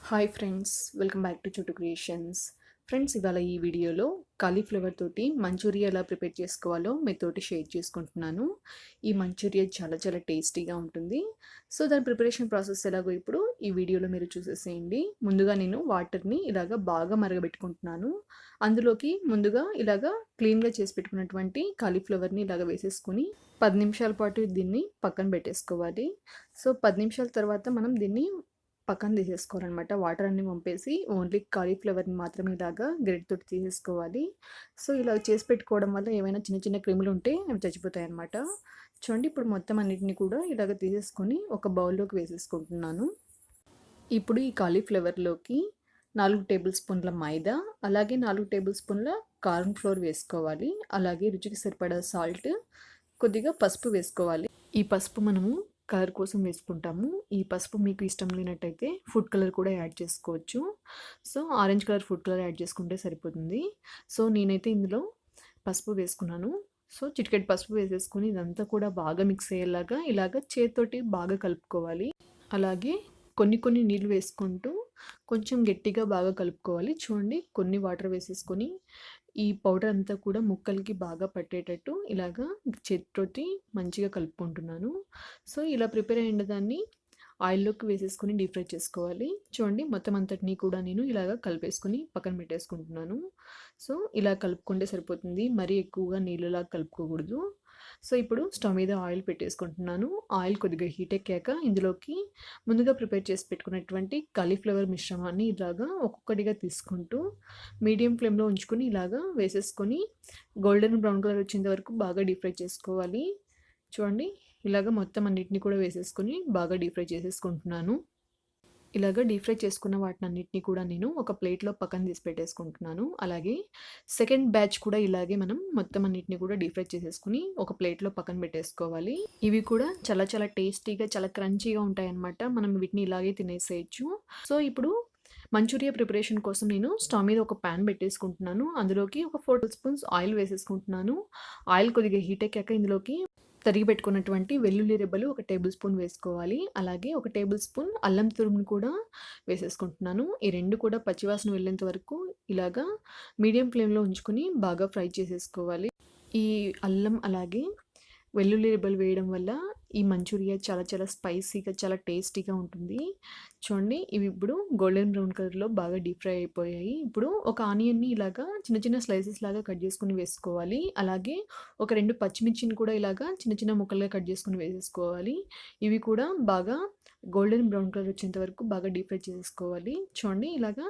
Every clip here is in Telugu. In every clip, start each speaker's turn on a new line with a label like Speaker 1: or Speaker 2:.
Speaker 1: Hi friends, welcome back to చోటు క్రియేషన్స్. ఫ్రెండ్స్, ఇవాళ ఈ వీడియోలో కాలీఫ్లవర్ తోటి మంచూరియా ఎలా ప్రిపేర్ చేసుకోవాలో మీతోటి షేర్ చేసుకుంటున్నాను. ఈ మంచూరియా చాలా చాలా టేస్టీగా ఉంటుంది. సో దాని ప్రిపరేషన్ ప్రాసెస్ ఎలాగో ఇప్పుడు ఈ వీడియోలో మీరు చూసేసేయండి. ముందుగా నేను వాటర్ని ఇలాగ బాగా మరగబెట్టుకుంటున్నాను. అందులోకి ముందుగా ఇలాగ క్లీన్గా చేసి పెట్టుకున్నటువంటి కాలీఫ్లవర్ని ఇలాగ వేసేసుకుని 10 నిమిషాల పాటు దీన్ని పక్కన పెట్టేసుకోవాలి. సో 10 నిమిషాల తర్వాత మనం దీన్ని పక్కన తీసేసుకోవాలన్నమాట. వాటర్ అన్నీ వంపేసి ఓన్లీ కాలీఫ్లవర్ని మాత్రమే ఇలాగా గరిటెతోటి తీసేసుకోవాలి. సో ఇలా చేసి పెట్టుకోవడం వల్ల ఏమైనా చిన్న చిన్న క్రిములు ఉంటే అవి చచ్చిపోతాయి అన్నమాట. చూడండి, ఇప్పుడు మొత్తం అన్నిటిని కూడా ఇలాగ తీసేసుకొని ఒక బౌల్లోకి వేసేసుకుంటున్నాను. ఇప్పుడు ఈ కాలీఫ్లవర్లోకి 4 టేబుల్ స్పూన్ల మైదా, అలాగే 4 టేబుల్ స్పూన్ల కార్న్ ఫ్లోర్ వేసుకోవాలి. అలాగే రుచికి సరిపడా సాల్ట్, కొద్దిగా పసుపు వేసుకోవాలి. ఈ పసుపు మనము కలర్ కోసం వేసుకుంటాము. ఈ పసుపు మీకు ఇష్టం లేనట్టయితే ఫుడ్ కలర్ కూడా యాడ్ చేసుకోవచ్చు. So orange colour food colour add చేసుకుంటే సరిపోతుంది. సో నేనైతే ఇందులో పసుపు వేసుకున్నాను. సో చిటికెడు పసుపు వేసేసుకొని ఇదంతా కూడా బాగా మిక్స్ అయ్యేలాగా ఇలాగ చేతితోటి బాగా కలుపుకోవాలి. అలాగే కొన్ని కొన్ని నీళ్ళు వేసుకుంటూ కొంచెం గట్టిగా బాగా కలుపుకోవాలి. చూడండి, కొన్ని వాటర్ వేసేసుకొని ఈ పౌడర్ అంతా కూడా ముక్కలకి బాగా పట్టేటట్టు ఇలాగా చేతితోటి మంచిగా కలుపుకుంటున్నాను. సో ఇలా ప్రిపేర్ అయిన దాన్ని ఆయిల్లోకి వేసేసుకొని డీప్ ఫ్రై చేసుకోవాలి. చూడండి, మొత్తం అంతటినీ కూడా నేను ఇలాగ కలిపేసుకొని పక్కన పెట్టేసుకుంటున్నాను. సో ఇలా కలుపుకుంటే సరిపోతుంది, మరీ ఎక్కువగా నీళ్ళలా కలుపుకోకూడదు. సో ఇప్పుడు స్టవ్ మీద ఆయిల్ పెట్టేసుకుంటున్నాను. ఆయిల్ కొద్దిగా హీట్ ఎక్కాక ఇందులోకి ముందుగా ప్రిపేర్ చేసి పెట్టుకున్నటువంటి కాలీఫ్లవర్ మిశ్రమాన్ని ఇలాగా ఒక్కొక్కటిగా తీసుకుంటూ మీడియం ఫ్లేమ్లో ఉంచుకొని ఇలాగా వేసేసుకొని గోల్డెన్ బ్రౌన్ కలర్ వచ్చేంత వరకు బాగా డీప్ ఫ్రై చేసుకోవాలి. చూడండి, ఇలాగ మొత్తం అన్నిటిని కూడా వేసేసుకొని బాగా డీప్ ఫ్రై చేసేసుకుంటున్నాను. ఇలాగ డీప్ ఫ్రై చేసుకున్న వాటినన్నిటిని కూడా నేను ఒక ప్లేట్లో పక్కన తీసి పెట్టేసుకుంటున్నాను. అలాగే సెకండ్ బ్యాచ్ కూడా ఇలాగే మనం మొత్తం అన్నిటిని కూడా డీప్ ఫ్రై చేసేసుకుని ఒక ప్లేట్లో పక్కన పెట్టేసుకోవాలి. ఇవి కూడా చాలా చాలా టేస్టీగా, చాలా క్రంచీగా ఉంటాయన్నమాట. మనం వీటిని ఇలాగే తినేసేయచ్చు. సో ఇప్పుడు మంచూరియా ప్రిపరేషన్ కోసం నేను స్టవ్ మీద ఒక ప్యాన్ పెట్టేసుకుంటున్నాను. అందులోకి ఒక 4 టేబుల్ స్పూన్స్ ఆయిల్ వేసేసుకుంటున్నాను. ఆయిల్ కొద్దిగా హీట్ ఎక్కాక ఇందులోకి తరిగి పెట్టుకున్నటువంటి వెల్లుల్లి రెబ్బలు 1 టేబుల్ స్పూన్ వేసుకోవాలి. అలాగే 1 టేబుల్ స్పూన్ అల్లం తురుమును కూడా వేసేసుకుంటున్నాను. ఈ రెండు కూడా పచ్చివాసన వెళ్ళేంత వరకు ఇలాగా మీడియం ఫ్లేమ్లో ఉంచుకొని బాగా ఫ్రై చేసేసుకోవాలి. ఈ అల్లం అలాగే వెల్లుల్లి రెబ్బలు వేయడం వల్ల ఈ మంచూరియా చాలా చాలా స్పైసీగా, చాలా టేస్టీగా ఉంటుంది. చూడండి, ఇవి ఇప్పుడు గోల్డెన్ బ్రౌన్ కలర్లో బాగా డీప్ ఫ్రై అయిపోయాయి. ఇప్పుడు ఒక ఆనియన్ని ఇలాగా చిన్న చిన్న స్లైసెస్ లాగా కట్ చేసుకుని వేసుకోవాలి. అలాగే ఒక 2 పచ్చిమిర్చిని కూడా ఇలాగా చిన్న చిన్న ముక్కలుగా కట్ చేసుకుని వేసేసుకోవాలి. ఇవి కూడా బాగా గోల్డెన్ బ్రౌన్ కలర్ వచ్చేంత వరకు బాగా డీప్ ఫ్రై చేసేసుకోవాలి. చూడండి, ఇలాగా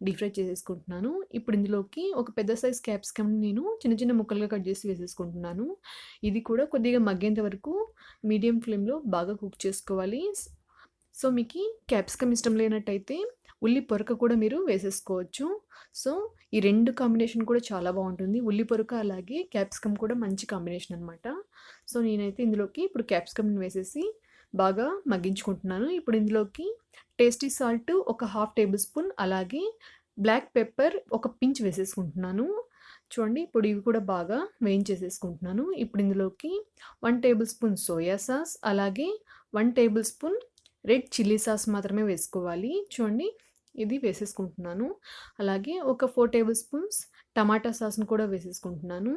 Speaker 1: డీప్ ఫ్రై చేసేసుకుంటున్నాను. ఇప్పుడు ఇందులోకి ఒక పెద్ద సైజ్ క్యాప్సికమ్ నేను చిన్న చిన్న ముక్కలుగా కట్ చేసి వేసేసుకుంటున్నాను. ఇది కూడా కొద్దిగా మగ్గేంత వరకు మీడియం ఫ్లేమ్లో బాగా కుక్ చేసుకోవాలి. సో మీకు క్యాప్సికమ్ ఇష్టం లేనట్టయితే ఉల్లి పొరక కూడా మీరు వేసేసుకోవచ్చు. సో ఈ రెండు కాంబినేషన్ కూడా చాలా బాగుంటుంది. ఉల్లి పొరక అలాగే క్యాప్సికమ్ కూడా మంచి కాంబినేషన్ అనమాట. సో నేనైతే ఇందులోకి ఇప్పుడు క్యాప్సికమ్ని వేసేసి బాగా మగ్గించుకుంటున్నాను. ఇప్పుడు ఇందులోకి టేస్టీ సాల్ట్ ఒక 1/2 టేబుల్ స్పూన్, అలాగే బ్లాక్ పెప్పర్ ఒక పించ్ వేసేసుకుంటున్నాను. చూడండి, ఇప్పుడు ఇవి కూడా బాగా వేయించేసేసుకుంటున్నాను. ఇప్పుడు ఇందులోకి 1 టేబుల్ స్పూన్ సోయా సాస్, అలాగే 1 table spoon red chilli sauce మాత్రమే వేసుకోవాలి. చూడండి, ఇది వేసేసుకుంటున్నాను. అలాగే ఒక 4 టేబుల్ స్పూన్స్ టమాటా సాస్ను కూడా వేసేసుకుంటున్నాను.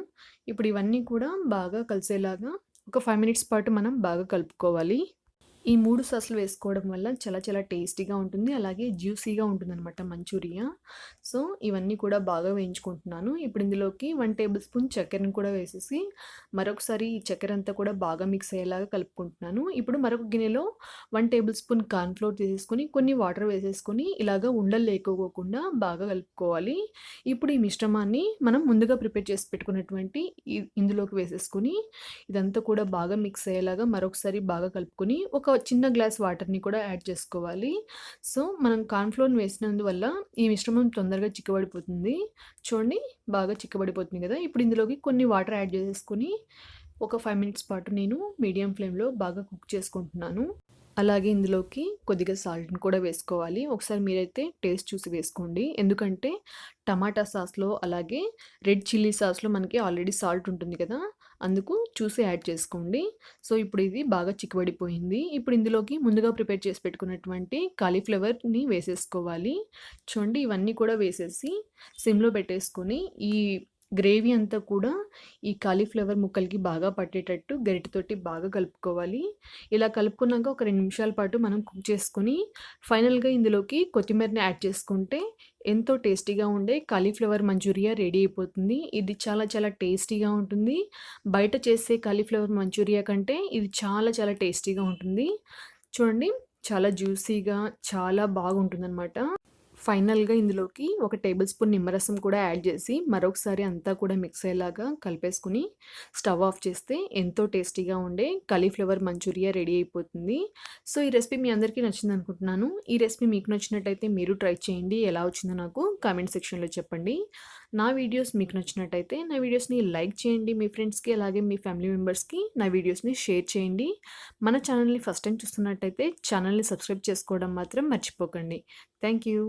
Speaker 1: ఇప్పుడు ఇవన్నీ కూడా బాగా కలిసేలాగా ఒక 5 మినిట్స్ పాటు మనం బాగా కలుపుకోవాలి. ఈ 3 సాసులు వేసుకోవడం వల్ల చాలా చాలా టేస్టీగా ఉంటుంది. అలాగే జ్యూసీగా ఉంటుందన్నమాట మంచూరియా. సో ఇవన్నీ కూడా బాగా వేయించుకుంటున్నాను. ఇప్పుడు ఇందులోకి 1 టేబుల్ స్పూన్ చక్కెరను కూడా వేసేసి మరొకసారి ఈ చక్కెర అంతా కూడా బాగా మిక్స్ అయ్యేలాగా కలుపుకుంటున్నాను. ఇప్పుడు మరొక గిన్నెలో 1 టేబుల్ స్పూన్ కార్న్ ఫ్లోర్ తీసేసుకొని కొన్ని వాటర్ వేసేసుకొని ఇలాగ ఉండలు లేకోకుండా బాగా కలుపుకోవాలి. ఇప్పుడు ఈ మిశ్రమాన్ని మనం ముందుగా ప్రిపేర్ చేసి పెట్టుకున్నటువంటి ఇందులోకి వేసేసుకొని ఇదంతా కూడా బాగా మిక్స్ అయ్యేలాగా మరొకసారి బాగా కలుపుకొని ఒక చిన్న గ్లాస్ వాటర్ని కూడా యాడ్ చేసుకోవాలి. సో మనం కార్న్‌ఫ్లోర్‌ని వేసినందువల్ల ఈ మిశ్రమం తొందరగా చిక్కబడిపోతుంది. చూడండి, బాగా చిక్కబడిపోతుంది కదా! ఇప్పుడు ఇందులోకి కొన్ని వాటర్ యాడ్ చేసేసుకొని ఒక 5 మినిట్స్ పాటు నేను మీడియం ఫ్లేమ్‌లో బాగా కుక్ చేసుకుంటున్నాను. అలాగే ఇందులోకి కొద్దిగా సాల్ట్‌ని కూడా వేసుకోవాలి. ఒకసారి మీరైతే టేస్ట్ చూసి వేసుకోండి. ఎందుకంటే టమాటా సాస్‌లో అలాగే రెడ్ చిల్లీ సాస్‌లో మనకి ఆల్రెడీ సాల్ట్ ఉంటుంది కదా! అందుకు చూసి యాడ్ చేసుకోండి. సో, ఇప్పుడు ఇది బాగా చిక్కబడిపోయింది. ఇప్పుడు ఇందులోకి ముందుగా ప్రిపేర్ చేసి పెట్టుకున్నటువంటి కాలీఫ్లవర్‌ని వేసేసుకోవాలి. చూడండి ఇవన్నీ కూడా వేసేసి సిమ్‌లో పెట్టేసుకొని ఈ గ్రేవీ అంతా కూడా ఈ కాలీఫ్లవర్ ముక్కలకి బాగా పట్టేటట్టు గరిటెతోటి బాగా కలుపుకోవాలి. ఇలా కలుపుకున్నాక ఒక 2 నిమిషాల పాటు మనం కుక్ చేసుకొని ఫైనల్‌గా ఇందులోకి కొత్తిమీరని యాడ్ చేసుకుంటే ఎంతో టేస్టీగా ఉండే కాలీఫ్లవర్ మంచూరియా రెడీ అయిపోతుంది. ఇది చాలా చాలా టేస్టీగా ఉంటుంది. బయట చేసే కాలీఫ్లవర్ మంచూరియా కంటే ఇది చాలా చాలా టేస్టీగా ఉంటుంది. చూడండి చాలా జ్యూసీగా చాలా బాగుంటుందనమాట. ఫైనల్‌గా ఇందులోకి ఒక టేబుల్ స్పూన్ నిమ్మరసం కూడా యాడ్ చేసి మరొకసారి అంతా కూడా మిక్స్ అయ్యేలాగా కలిపేసుకొని స్టవ్ ఆఫ్ చేస్తే ఎంతో టేస్టీగా ఉండే కాలీఫ్లవర్ మంచూరియా రెడీ అయిపోతుంది. సో, ఈ రెసిపీ మీ అందరికీ నచ్చిందనుకుంటున్నాను. ఈ రెసిపీ మీకు నచ్చినట్టయితే మీరు ట్రై చేయండి. ఎలా వచ్చిందో నాకు కామెంట్ సెక్షన్‌లో చెప్పండి. నా వీడియోస్ మీకు నచ్చినట్టయితే నా వీడియోస్‌ని లైక్ చేయండి. మీ ఫ్రెండ్స్‌కి అలాగే మీ ఫ్యామిలీ మెంబర్స్‌కి నా వీడియోస్‌ని షేర్ చేయండి. మన ఛానల్‌ని ఫస్ట్ టైమ్ చూస్తున్నట్టయితే ఛానల్‌ని సబ్స్క్రైబ్ చేసుకోవడం మాత్రం మర్చిపోకండి. Thank you.